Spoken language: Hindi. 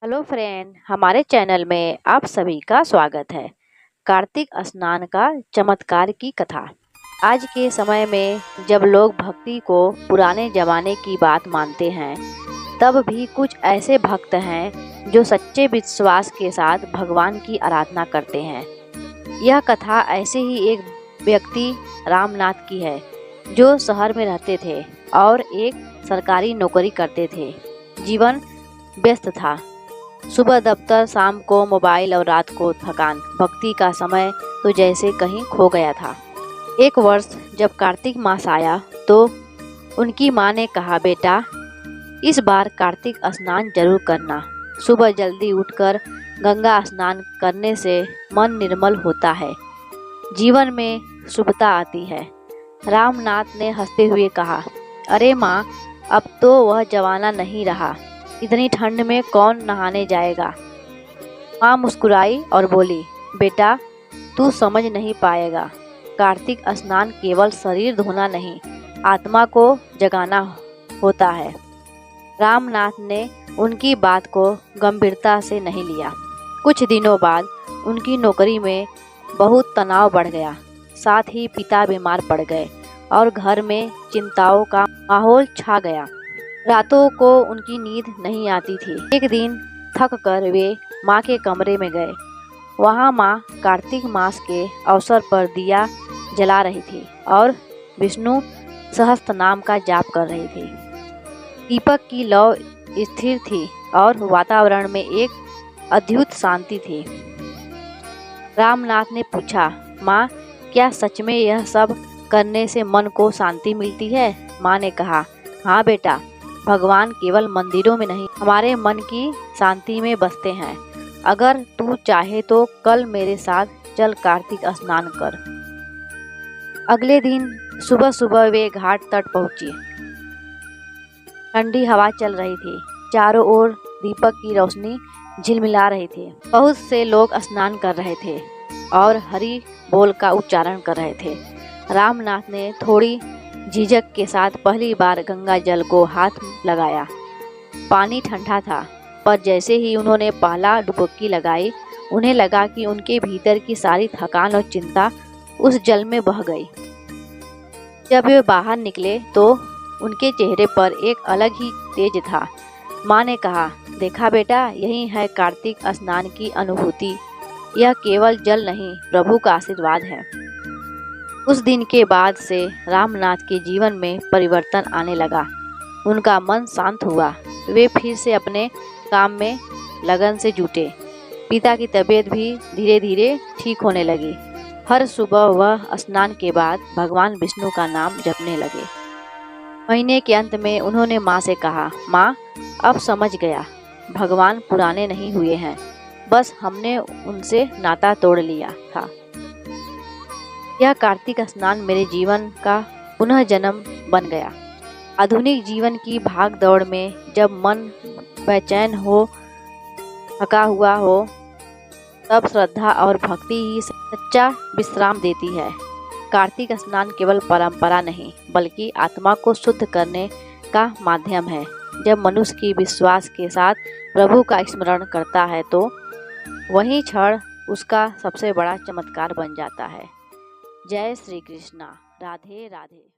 हेलो फ्रेंड, हमारे चैनल में आप सभी का स्वागत है। कार्तिक स्नान का चमत्कार की कथा। आज के समय में जब लोग भक्ति को पुराने जमाने की बात मानते हैं, तब भी कुछ ऐसे भक्त हैं जो सच्चे विश्वास के साथ भगवान की आराधना करते हैं। यह कथा ऐसे ही एक व्यक्ति रामनाथ की है, जो शहर में रहते थे और एक सरकारी नौकरी करते थे। जीवन व्यस्त था। सुबह दफ्तर, शाम को मोबाइल और रात को थकान। भक्ति का समय तो जैसे कहीं खो गया था। एक वर्ष जब कार्तिक मास आया तो उनकी माँ ने कहा, बेटा इस बार कार्तिक स्नान जरूर करना। सुबह जल्दी उठकर गंगा स्नान करने से मन निर्मल होता है, जीवन में शुभता आती है। रामनाथ ने हंसते हुए कहा, अरे माँ, अब तो वह जमाना नहीं रहा। इतनी ठंड में कौन नहाने जाएगा। माँ मुस्कुराई और बोली, बेटा तू समझ नहीं पाएगा। कार्तिक स्नान केवल शरीर धोना नहीं, आत्मा को जगाना होता है। रामनाथ ने उनकी बात को गंभीरता से नहीं लिया। कुछ दिनों बाद उनकी नौकरी में बहुत तनाव बढ़ गया। साथ ही पिता बीमार पड़ गए और घर में चिंताओं का माहौल छा गया। रातों को उनकी नींद नहीं आती थी। एक दिन थक कर वे माँ के कमरे में गए। वहाँ माँ कार्तिक मास के अवसर पर दिया जला रही थी और विष्णु सहस्त्र नाम का जाप कर रही थी। दीपक की लौ स्थिर थी और वातावरण में एक अद्भुत शांति थी। रामनाथ ने पूछा, माँ क्या सच में यह सब करने से मन को शांति मिलती है? माँ ने कहा, हाँ बेटा, भगवान केवल मंदिरों में नहीं, हमारे मन की शांति में बसते हैं। अगर तू चाहे तो कल मेरे साथ चल कार्तिक स्नान कर। अगले दिन सुबह सुबह वे घाट तट पहुंची। ठंडी हवा चल रही थी। चारों ओर दीपक की रोशनी झिलमिला रही थी। बहुत से लोग स्नान कर रहे थे और हरि बोल का उच्चारण कर रहे थे। रामनाथ ने थोड़ी झिझक के साथ पहली बार गंगा जल को हाथ लगाया। पानी ठंडा था, पर जैसे ही उन्होंने पहला डुबकी लगाई, उन्हें लगा कि उनके भीतर की सारी थकान और चिंता उस जल में बह गई। जब वे बाहर निकले तो उनके चेहरे पर एक अलग ही तेज था। माँ ने कहा, देखा बेटा, यही है कार्तिक स्नान की अनुभूति। यह केवल जल नहीं, प्रभु का आशीर्वाद है। उस दिन के बाद से रामनाथ के जीवन में परिवर्तन आने लगा। उनका मन शांत हुआ। वे फिर से अपने काम में लगन से जुटे। पिता की तबीयत भी धीरे धीरे ठीक होने लगी। हर सुबह वह स्नान के बाद भगवान विष्णु का नाम जपने लगे। महीने के अंत में उन्होंने माँ से कहा, माँ अब समझ गया, भगवान पुराने नहीं हुए हैं, बस हमने उनसे नाता तोड़ लिया था। यह कार्तिक स्नान मेरे जीवन का पुनः जन्म बन गया। आधुनिक जीवन की भाग दौड़ में जब मन बेचैन हो, थका हुआ हो, तब श्रद्धा और भक्ति ही सच्चा विश्राम देती है। कार्तिक स्नान केवल परंपरा नहीं, बल्कि आत्मा को शुद्ध करने का माध्यम है। जब मनुष्य की विश्वास के साथ प्रभु का स्मरण करता है तो वही क्षण उसका सबसे बड़ा चमत्कार बन जाता है। जय श्री कृष्णा। राधे राधे।